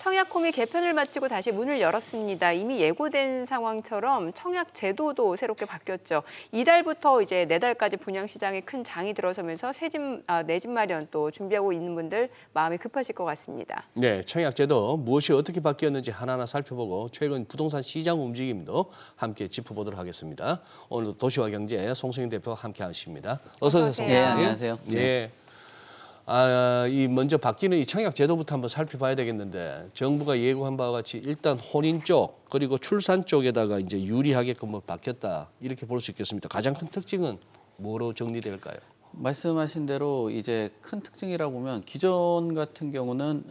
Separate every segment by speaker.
Speaker 1: 청약홈이 개편을 마치고 다시 문을 열었습니다. 이미 예고된 상황처럼 청약 제도도 새롭게 바뀌었죠. 이달부터 이제 내달까지 분양시장에 큰 장이 들어서면서 내 집 마련 또 준비하고 있는 분들 마음이 급하실 것 같습니다.
Speaker 2: 네, 청약 제도 무엇이 어떻게 바뀌었는지 하나하나 살펴보고 최근 부동산 시장 움직임도 함께 짚어보도록 하겠습니다. 오늘도 도시와 경제 송승인 대표와 함께 하십니다. 어서 오세요, 송승인.
Speaker 1: 네,
Speaker 3: 안녕하세요.
Speaker 2: 네. 이 먼저 바뀌는 이 청약 제도부터 한번 살펴봐야 되겠는데 정부가 예고한 바와 같이 일단 혼인 쪽 그리고 출산 쪽에다가 이제 유리하게끔 바뀌었다 이렇게 볼 수 있겠습니다. 가장 큰 특징은 뭐로 정리될까요?
Speaker 3: 말씀하신 대로 이제 큰 특징이라고 보면 기존 같은 경우는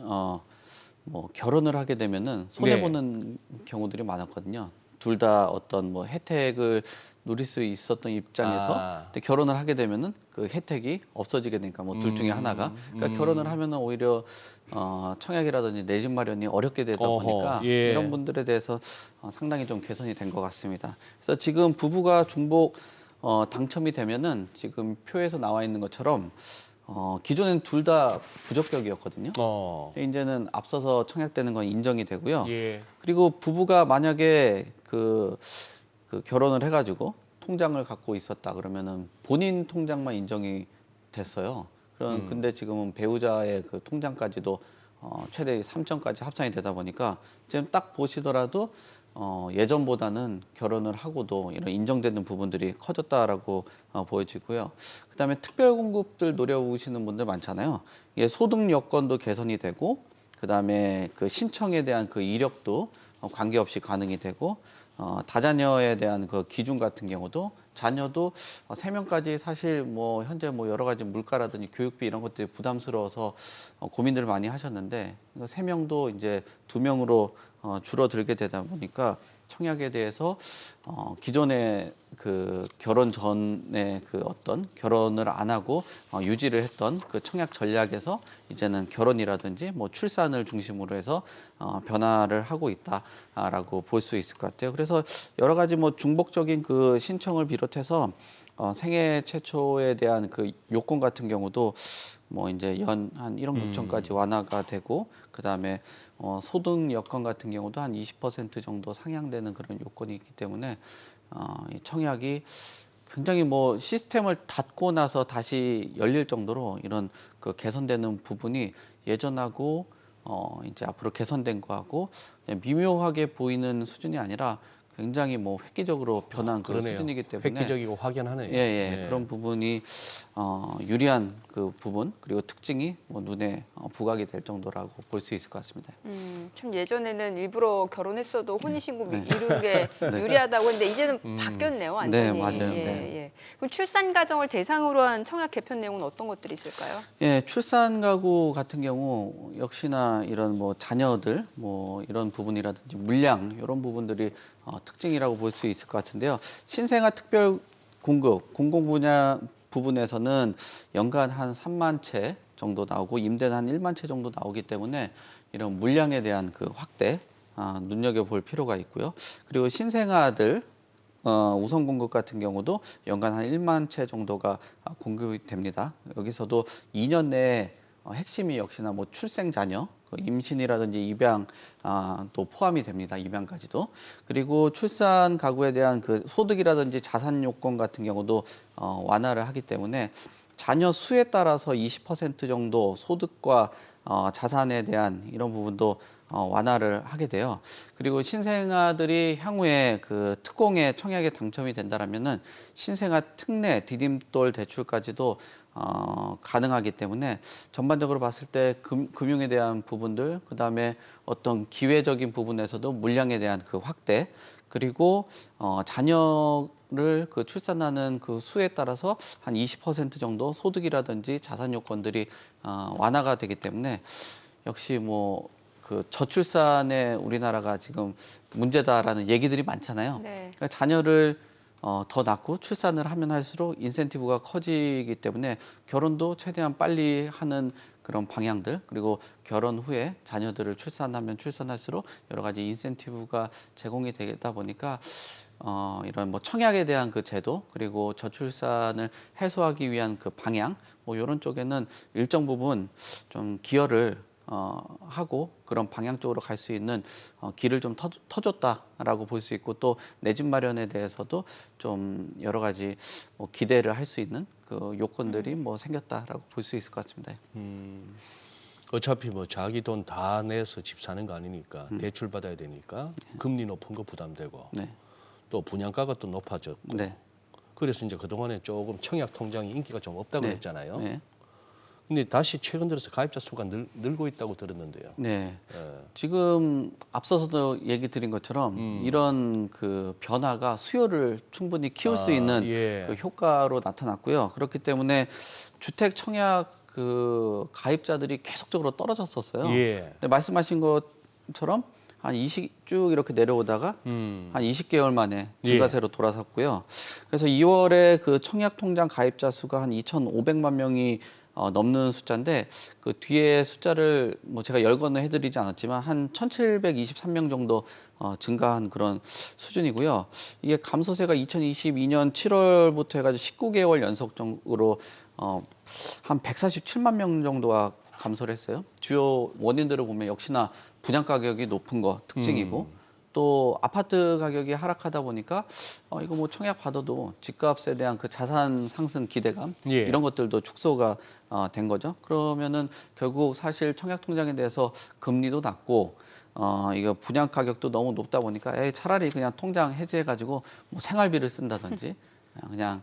Speaker 3: 뭐 결혼을 하게 되면은 손해 보는 경우들이 많았거든요. 둘 다 어떤 뭐 혜택을 누릴 수 있었던 입장에서 근데 결혼을 하게 되면은 그 혜택이 없어지게 되니까 뭐 둘 중에 하나가 그러니까 결혼을 하면은 오히려 청약이라든지 내 집 마련이 어렵게 되다 보니까
Speaker 2: 예.
Speaker 3: 이런 분들에 대해서 상당히 좀 개선이 된 것 같습니다. 그래서 지금 부부가 중복 당첨이 되면은 지금 표에서 나와 있는 것처럼 기존엔 둘 다 부적격이었거든요. 근데 이제는 앞서서 청약되는 건 인정이 되고요.
Speaker 2: 예.
Speaker 3: 그리고 부부가 만약에 그 결혼을 해가지고 통장을 갖고 있었다 그러면은 본인 통장만 인정이 됐어요. 근데 지금은 배우자의 그 통장까지도 최대 3천까지 합산이 되다 보니까 지금 딱 보시더라도 예전보다는 결혼을 하고도 이런 인정되는 부분들이 커졌다라고 보여지고요. 그다음에 특별공급들 노려보시는 분들 많잖아요. 이게 소득 여건도 개선이 되고, 그다음에 그 신청에 대한 그 이력도 관계없이 가능이 되고, 다자녀에 대한 그 기준 같은 경우도 자녀도 3명까지 사실 뭐 현재 뭐 여러 가지 물가라든지 교육비 이런 것들이 부담스러워서 고민들을 많이 하셨는데 3명도 이제 2명으로 줄어들게 되다 보니까 청약에 대해서 기존에 그 결혼 전에 그 어떤 결혼을 안 하고 유지를 했던 그 청약 전략에서 이제는 결혼이라든지 뭐 출산을 중심으로 해서 변화를 하고 있다라고 볼 수 있을 것 같아요. 그래서 여러 가지 뭐 중복적인 그 신청을 비롯해서 생애 최초에 대한 그 요건 같은 경우도 뭐 이제 연 한 1억 6천까지 완화가 되고 그다음에 소득 여건 같은 경우도 한 20% 정도 상향되는 그런 요건이 있기 때문에 이 청약이 굉장히 뭐 시스템을 닫고 나서 다시 열릴 정도로 이런 그 개선되는 부분이 예전하고 이제 앞으로 개선된 거하고 그냥 미묘하게 보이는 수준이 아니라 굉장히 뭐 획기적으로 변한 그런 수준이기 때문에
Speaker 2: 획기적이고 확연하네요.
Speaker 3: 예. 그런 부분이 유리한 그 부분 그리고 특징이 뭐 눈에 부각이 될 정도라고 볼 수 있을 것 같습니다.
Speaker 1: 참 예전에는 일부러 결혼했어도 혼인신고 이루는 게 유리하다고 했는데 이제는 바뀌었네요, 완전히.
Speaker 3: 네, 맞아요.
Speaker 1: 예. 그럼 출산 가정을 대상으로 한 청약 개편 내용은 어떤 것들이 있을까요?
Speaker 3: 예, 출산 가구 같은 경우 역시나 이런 뭐 자녀들 뭐 이런 부분이라든지 물량 이런 부분들이 특징이라고 볼 수 있을 것 같은데요. 신생아 특별 공급 공공 분야 부분에서는 연간 한 3만 채 정도 나오고 임대는 한 1만 채 정도 나오기 때문에 이런 물량에 대한 그 확대 눈여겨볼 필요가 있고요. 그리고 신생아들 우선 공급 같은 경우도 연간 한 1만 채 정도가 공급이 됩니다. 여기서도 2년 내에 핵심이 역시나 뭐 출생 자녀, 임신이라든지 입양 또 포함이 됩니다. 입양까지도. 그리고 출산 가구에 대한 그 소득이라든지 자산 요건 같은 경우도 완화를 하기 때문에 자녀 수에 따라서 20% 정도 소득과 자산에 대한 이런 부분도 완화를 하게 돼요. 그리고 신생아들이 향후에 그 특공에 청약에 당첨이 된다라면은 신생아 특례 디딤돌 대출까지도 가능하기 때문에 전반적으로 봤을 때 금융에 대한 부분들, 그다음에 어떤 기회적인 부분에서도 물량에 대한 그 확대, 그리고 자녀를 그 출산하는 그 수에 따라서 한 20% 정도 소득이라든지 자산 요건들이 완화가 되기 때문에 역시 뭐 그 저출산에 우리나라가 지금 문제다라는 얘기들이 많잖아요.
Speaker 1: 네.
Speaker 3: 그러니까 자녀를 더 낳고 출산을 하면 할수록 인센티브가 커지기 때문에 결혼도 최대한 빨리 하는 그런 방향들, 그리고 결혼 후에 자녀들을 출산하면 출산할수록 여러 가지 인센티브가 제공이 되다 보니까 이런 뭐 청약에 대한 그 제도, 그리고 저출산을 해소하기 위한 그 방향, 뭐 이런 쪽에는 일정 부분 좀 기여를 하고 그런 방향 쪽으로 갈 수 있는 길을 좀 터줬다라고 볼 수 있고 또 내 집 마련에 대해서도 좀 여러 가지 뭐 기대를 할 수 있는 그 요건들이 뭐 생겼다라고 볼 수 있을 것 같습니다.
Speaker 2: 어차피 뭐 자기 돈 다 내서 집 사는 거 아니니까 대출 받아야 되니까 금리 높은 거 부담되고
Speaker 3: 네.
Speaker 2: 또 분양가가 또 높아졌고
Speaker 3: 네.
Speaker 2: 그래서 이제 그동안에 조금 청약 통장이 인기가 좀 없다고
Speaker 3: 네.
Speaker 2: 했잖아요.
Speaker 3: 네.
Speaker 2: 근데 다시 최근 들어서 가입자 수가 늘고 있다고 들었는데요.
Speaker 3: 네.
Speaker 2: 예.
Speaker 3: 지금 앞서서도 얘기 드린 것처럼 이런 그 변화가 수요를 충분히 키울 수 있는
Speaker 2: 예.
Speaker 3: 그 효과로 나타났고요. 그렇기 때문에 주택 청약 그 가입자들이 계속적으로 떨어졌었어요.
Speaker 2: 예.
Speaker 3: 근데 말씀하신 것처럼 한 20 쭉 이렇게 내려오다가 한 20개월 만에 증가세로 돌아섰고요. 그래서 2월에 그 청약 통장 가입자 수가 한 2,500만 명이 넘는 숫자인데 그 뒤에 숫자를 뭐 제가 열거는 해드리지 않았지만 한 1,723명 정도 증가한 그런 수준이고요. 이게 감소세가 2022년 7월부터 해가지고 19개월 연속적으로 한 147만 명 정도가 감소를 했어요. 주요 원인들을 보면 역시나 분양 가격이 높은 거 특징이고 또 아파트 가격이 하락하다 보니까 이거 뭐 청약 받아도 집값에 대한 그 자산 상승 기대감
Speaker 2: 예.
Speaker 3: 이런 것들도 축소가 된 거죠. 그러면은 결국 사실 청약 통장에 대해서 금리도 낮고 이거 분양 가격도 너무 높다 보니까 차라리 그냥 통장 해지해가지고 뭐 생활비를 쓴다든지 그냥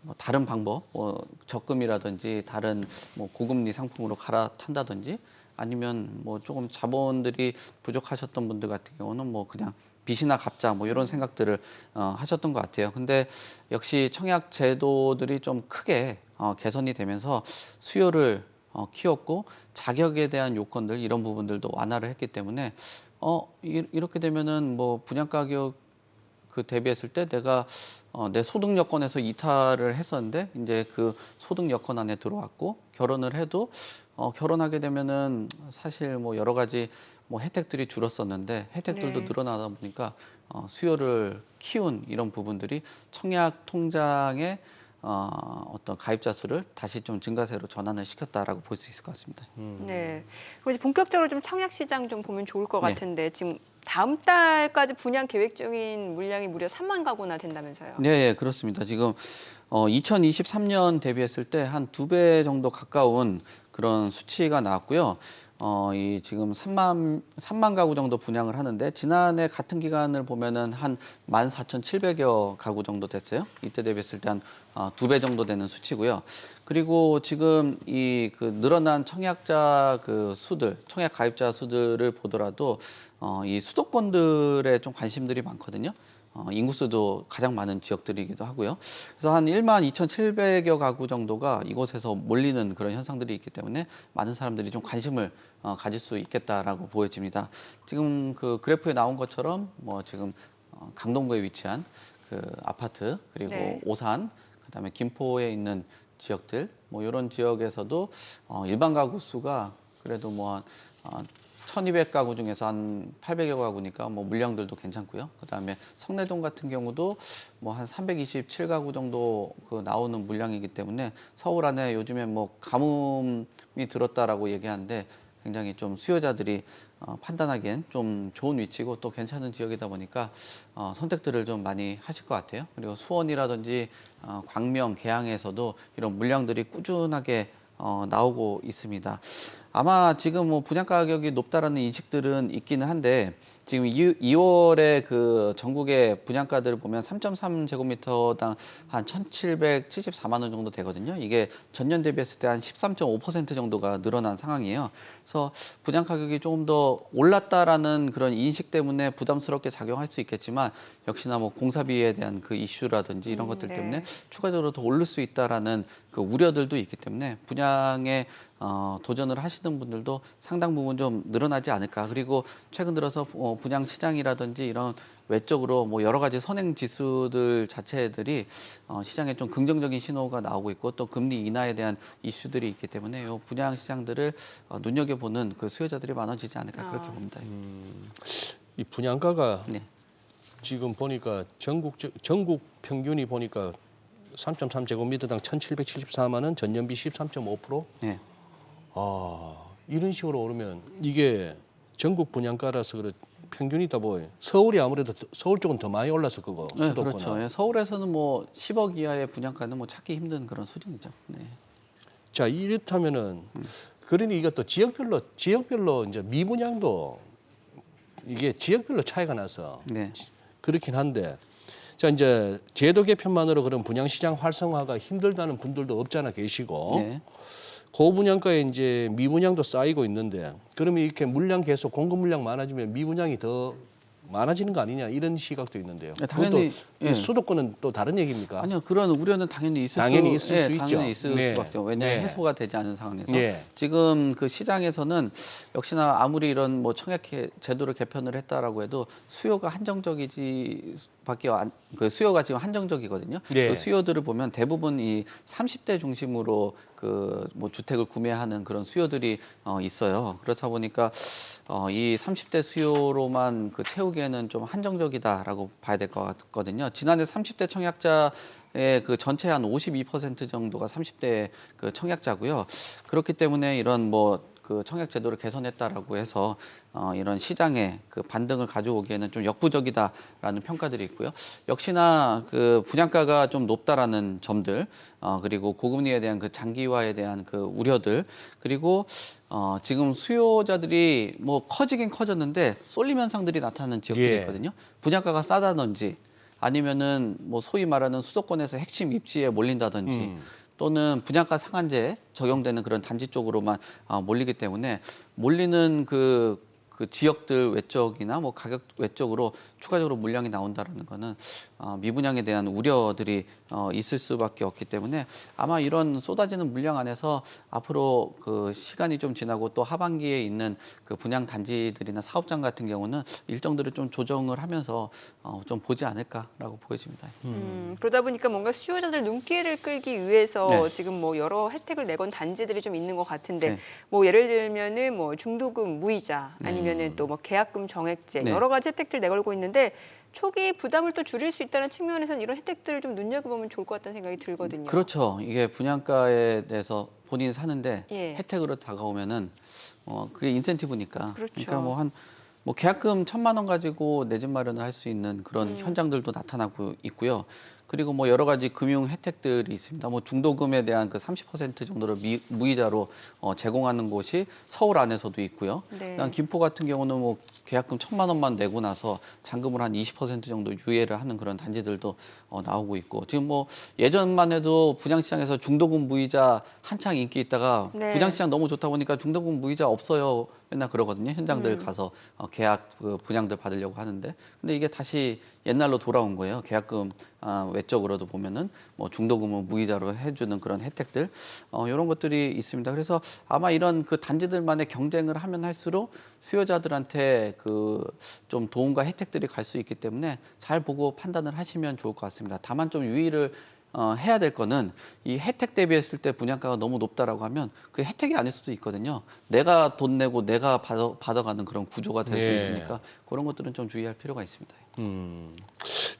Speaker 3: 뭐 다른 방법, 뭐 적금이라든지 다른 뭐 고금리 상품으로 갈아탄다든지 아니면 뭐 조금 자본들이 부족하셨던 분들 같은 경우는 뭐 그냥 빚이나 갚자 뭐 이런 생각들을 하셨던 것 같아요. 근데 역시 청약 제도들이 좀 크게 개선이 되면서 수요를 키웠고 자격에 대한 요건들 이런 부분들도 완화를 했기 때문에 이렇게 되면은 뭐 분양 가격 그 대비했을 때 내가 내 소득 여건에서 이탈을 했었는데 이제 그 소득 여건 안에 들어왔고 결혼을 해도 결혼하게 되면은 사실 뭐 여러 가지 뭐 혜택들이 줄었었는데 혜택들도
Speaker 1: 네.
Speaker 3: 늘어나다 보니까 수요를 키운 이런 부분들이 청약 통장의 어떤 가입자 수를 다시 좀 증가세로 전환을 시켰다라고 볼 수 있을 것 같습니다.
Speaker 1: 네. 그럼 이제 본격적으로 좀 청약 시장 좀 보면 좋을 것
Speaker 3: 네.
Speaker 1: 같은데 지금 다음 달까지 분양 계획 중인 물량이 무려 3만 가구나 된다면서요.
Speaker 3: 네, 예, 그렇습니다. 지금 2023년 대비했을 때 한 2배 정도 가까운 그런 수치가 나왔고요. 이 지금 3만 가구 정도 분양을 하는데 지난해 같은 기간을 보면은 한 14,700여 가구 정도 됐어요. 이때 대비했을 때 한 2배 정도 되는 수치고요. 그리고 지금 이 그 늘어난 청약자 그 수들, 청약 가입자 수들을 보더라도 이 수도권들에 좀 관심들이 많거든요. 인구수도 가장 많은 지역들이기도 하고요. 그래서 한 12,700여 가구 정도가 이곳에서 몰리는 그런 현상들이 있기 때문에 많은 사람들이 좀 관심을 가질 수 있겠다라고 보여집니다. 지금 그 그래프에 나온 것처럼 뭐 지금 강동구에 위치한 그 아파트 그리고
Speaker 1: 네.
Speaker 3: 오산 그다음에 김포에 있는 지역들 뭐 이런 지역에서도 일반 가구 수가 그래도 뭐 1,200가구 중에서 한 800여 가구니까 뭐 물량들도 괜찮고요. 그다음에 성내동 같은 경우도 뭐 한 327가구 정도 그 나오는 물량이기 때문에 서울 안에 요즘에 뭐 가뭄이 들었다라고 얘기하는데 굉장히 좀 수요자들이 판단하기엔 좀 좋은 위치고 또 괜찮은 지역이다 보니까 선택들을 좀 많이 하실 것 같아요. 그리고 수원이라든지 광명, 개항에서도 이런 물량들이 꾸준하게 나오고 있습니다. 아마 지금 뭐 분양 가격이 높다라는 인식들은 있기는 한데 지금 2월에 그 전국의 분양가들을 보면 3.3제곱미터당 한 1,774만 원 정도 되거든요. 이게 전년 대비했을 때 한 13.5% 정도가 늘어난 상황이에요. 그래서 분양 가격이 조금 더 올랐다라는 그런 인식 때문에 부담스럽게 작용할 수 있겠지만 역시나 뭐 공사비에 대한 그 이슈라든지 이런 것들 때문에
Speaker 1: 네.
Speaker 3: 추가적으로 더 오를 수 있다라는 그 우려들도 있기 때문에 분양에 도전을 하시는 분들도 상당 부분 좀 늘어나지 않을까. 그리고 최근 들어서 분양 시장이라든지 이런 외적으로 뭐 여러 가지 선행 지수들 자체들이 시장에 좀 긍정적인 신호가 나오고 있고 또 금리 인하에 대한 이슈들이 있기 때문에 이 분양 시장들을 눈여겨보는 그 수요자들이 많아지지 않을까 그렇게 봅니다.
Speaker 2: 이 분양가가
Speaker 3: 네.
Speaker 2: 지금 보니까 전국 평균이 보니까 3.3제곱미터당 1,774만 원, 전년비 13.5%.
Speaker 3: 네.
Speaker 2: 이런 식으로 오르면 이게 전국 분양가라서 그래 평균이 다 뭐 서울이 아무래도 서울 쪽은 더 많이 올랐을 거고
Speaker 3: 네,
Speaker 2: 수도권은.
Speaker 3: 그렇죠. 예, 서울에서는 뭐 10억 이하의 분양가는 뭐 찾기 힘든 그런 수준이죠. 네.
Speaker 2: 자 이렇다면은 그러니 이것도 지역별로 이제 미분양도 이게 지역별로 차이가 나서
Speaker 3: 네.
Speaker 2: 그렇긴 한데 자 이제 제도 개편만으로 그런 분양시장 활성화가 힘들다는 분들도 없잖아 계시고
Speaker 3: 네.
Speaker 2: 고분양가에 이제 미분양도 쌓이고 있는데 그러면 이렇게 물량 계속 공급 물량 많아지면 미분양이 더 많아지는 거 아니냐 이런 시각도 있는데요.
Speaker 3: 네, 당연히,
Speaker 2: 그것도
Speaker 3: 예.
Speaker 2: 수도권은 또 다른 얘기입니까?
Speaker 3: 아니요, 그런 우려는 당연히 있을
Speaker 2: 당연히
Speaker 3: 수,
Speaker 2: 있을 수
Speaker 3: 당연히
Speaker 2: 있죠.
Speaker 3: 있을
Speaker 2: 네.
Speaker 3: 수밖에. 왜냐하면
Speaker 2: 네.
Speaker 3: 해소가 되지 않은 상황에서
Speaker 2: 네.
Speaker 3: 지금 그 시장에서는 역시나 아무리 이런 뭐 청약 제도를 개편을 했다라고 해도 수요가 그 수요가 지금 한정적이거든요.
Speaker 2: 네.
Speaker 3: 그 수요들을 보면 대부분 이 30대 중심으로 그 뭐 주택을 구매하는 그런 수요들이 있어요. 그렇다 보니까 이 30대 수요로만 그 채우기에는 좀 한정적이다라고 봐야 될 것 같거든요. 지난해 30대 청약자의 그 전체 한 52% 정도가 30대 그 청약자고요. 그렇기 때문에 이런 뭐 그 청약 제도를 개선했다라고 해서 이런 시장에 그 반등을 가져오기에는 좀 역부족이다라는 평가들이 있고요. 역시나 그 분양가가 좀 높다라는 점들, 그리고 고금리에 대한 그 장기화에 대한 그 우려들, 그리고 지금 수요자들이 뭐 커지긴 커졌는데 쏠림 현상들이 나타나는 지역들이
Speaker 2: 예.
Speaker 3: 있거든요. 분양가가 싸다든지 아니면은 뭐 소위 말하는 수도권에서 핵심 입지에 몰린다든지 또는 분양가 상한제 적용되는 그런 단지 쪽으로만 몰리기 때문에 몰리는 그 지역들 외적이나 뭐 가격 외적으로 추가적으로 물량이 나온다라는 거는 미분양에 대한 우려들이 있을 수밖에 없기 때문에 아마 이런 쏟아지는 물량 안에서 앞으로 그 시간이 좀 지나고 또 하반기에 있는 그 분양 단지들이나 사업장 같은 경우는 일정들을 좀 조정을 하면서 좀 보지 않을까라고 보여집니다.
Speaker 1: 그러다 보니까 뭔가 수요자들 눈길을 끌기 위해서
Speaker 3: 네.
Speaker 1: 지금 뭐 여러 혜택을 내건 단지들이 좀 있는 것 같은데
Speaker 3: 네.
Speaker 1: 뭐 예를 들면은 뭐 중도금 무이자 아니면은 또 뭐 계약금 정액제
Speaker 3: 네.
Speaker 1: 여러 가지 혜택들 내걸고 있는데 초기 부담을 또 줄일 수 있다는 측면에서는 이런 혜택들을 좀 눈여겨보면 좋을 것 같다는 생각이 들거든요.
Speaker 3: 그렇죠. 이게 분양가에 대해서 본인이 사는데
Speaker 1: 예.
Speaker 3: 혜택으로 다가오면은 그게 인센티브니까.
Speaker 1: 그렇죠.
Speaker 3: 그러니까 뭐 계약금 1,000만 원 가지고 내 집 마련을 할 수 있는 그런 현장들도 나타나고 있고요. 그리고 뭐 여러 가지 금융 혜택들이 있습니다. 뭐 중도금에 대한 그 30% 정도를 무이자로 제공하는 곳이 서울 안에서도 있고요.
Speaker 1: 네.
Speaker 3: 그다음 김포 같은 경우는 뭐 계약금 1,000만 원만 내고 나서 잔금을 한 20% 정도 유예를 하는 그런 단지들도 나오고 있고 지금 뭐 예전만 해도 분양시장에서 중도금 무이자 한창 인기 있다가
Speaker 1: 네.
Speaker 3: 분양시장 너무 좋다 보니까 중도금 무이자 없어요. 맨날 그러거든요. 현장들 가서 계약 그 분양들 받으려고 하는데 근데 이게 다시 옛날로 돌아온 거예요. 계약금 외적으로도 보면은 뭐 중도금은 무이자로 해주는 그런 혜택들 이런 것들이 있습니다. 그래서 아마 이런 그 단지들만의 경쟁을 하면 할수록 수요자들한테 그 좀 도움과 혜택들이 갈 수 있기 때문에 잘 보고 판단을 하시면 좋을 것 같습니다. 다만 좀 유의를 해야 될 거는 이 혜택 대비했을 때 분양가가 너무 높다라고 하면 그 혜택이 아닐 수도 있거든요. 내가 돈 내고 내가 받아가는 그런 구조가 될 수
Speaker 2: 예.
Speaker 3: 있으니까 그런 것들은 좀 주의할 필요가 있습니다.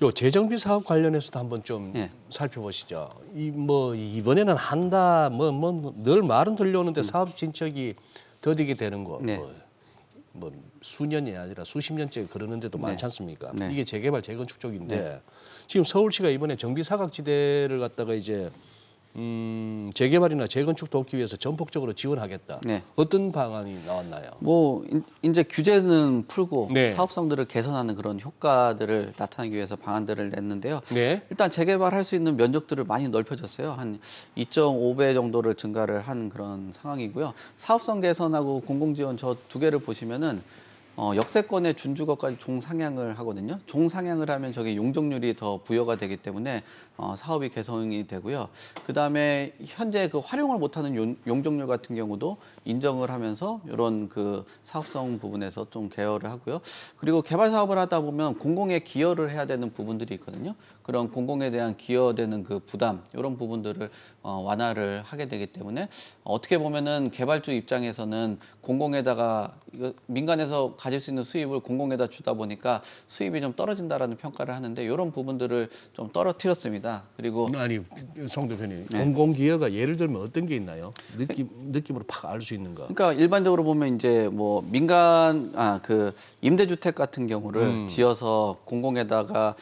Speaker 2: 요 재정비 사업 관련해서도 한번 좀
Speaker 3: 예.
Speaker 2: 살펴보시죠. 이번에는 한다 늘 말은 들려오는데 사업 진척이 더디게 되는 거.
Speaker 3: 네.
Speaker 2: 뭐 수년이 아니라 수십 년째 그러는데도 많지 않습니까?
Speaker 3: 네.
Speaker 2: 이게 재개발 재건축 쪽인데 지금 서울시가 이번에 정비사각지대를 갖다가 이제 재개발이나 재건축 돕기 위해서 전폭적으로 지원하겠다.
Speaker 3: 네.
Speaker 2: 어떤 방안이 나왔나요?
Speaker 3: 뭐 이제 규제는 풀고
Speaker 2: 네.
Speaker 3: 사업성들을 개선하는 그런 효과들을 나타내기 위해서 방안들을 냈는데요.
Speaker 2: 네.
Speaker 3: 일단 재개발할 수 있는 면적들을 많이 넓혀졌어요. 한 2.5배 정도를 증가를 한 그런 상황이고요. 사업성 개선하고 공공지원 저 두 개를 보시면은 역세권의 준주거까지 종상향을 하거든요. 종상향을 하면 저게 용적률이 더 부여가 되기 때문에 사업이 개선이 되고요. 그다음에 현재 그 활용을 못하는 용적률 같은 경우도 인정을 하면서 이런 그 사업성 부분에서 좀 개혁을 하고요. 그리고 개발 사업을 하다 보면 공공에 기여를 해야 되는 부분들이 있거든요. 그런 공공에 대한 기여되는 그 부담 이런 부분들을 완화를 하게 되기 때문에 어떻게 보면은 개발주 입장에서는 공공에다가 이거 민간에서 가질 수 있는 수입을 공공에다 주다 보니까 수입이 좀 떨어진다라는 평가를 하는데 이런 부분들을 좀 떨어뜨렸습니다. 그리고
Speaker 2: 아니 송 대표님
Speaker 3: 네.
Speaker 2: 공공기여가 예를 들면 어떤 게 있나요? 느낌으로 팍 알 수 있는 거.
Speaker 3: 그러니까 일반적으로 보면 이제 뭐 민간 그 임대주택 같은 경우를 지어서 공공에다가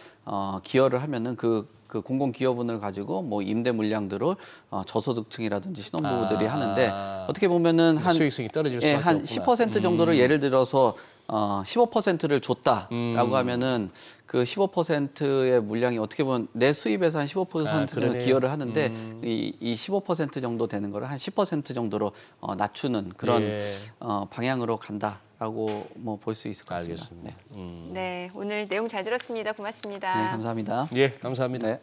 Speaker 3: 기여를 하면은 그 공공 기여분을 가지고 뭐 임대 물량들을 저소득층이라든지 신혼부부들이 하는데 어떻게 보면은 한
Speaker 2: 수익성이 떨어질
Speaker 3: 예,
Speaker 2: 수밖에
Speaker 3: 한
Speaker 2: 없구나.
Speaker 3: 10% 정도를 예를 들어서 15%를 줬다라고 하면은 그 15%의 물량이 어떻게 보면 내 수입에서 한 15%는
Speaker 2: 그러네요.
Speaker 3: 기여를 하는데 이 15% 정도 되는 거를 한 10% 정도로 낮추는 그런
Speaker 2: 예.
Speaker 3: 방향으로 간다라고 뭐 볼 수 있을 것 같습니다.
Speaker 2: 알겠습니다.
Speaker 3: 네.
Speaker 1: 네, 오늘 내용 잘 들었습니다. 고맙습니다.
Speaker 3: 네, 감사합니다.
Speaker 2: 예, 감사합니다.
Speaker 3: 네.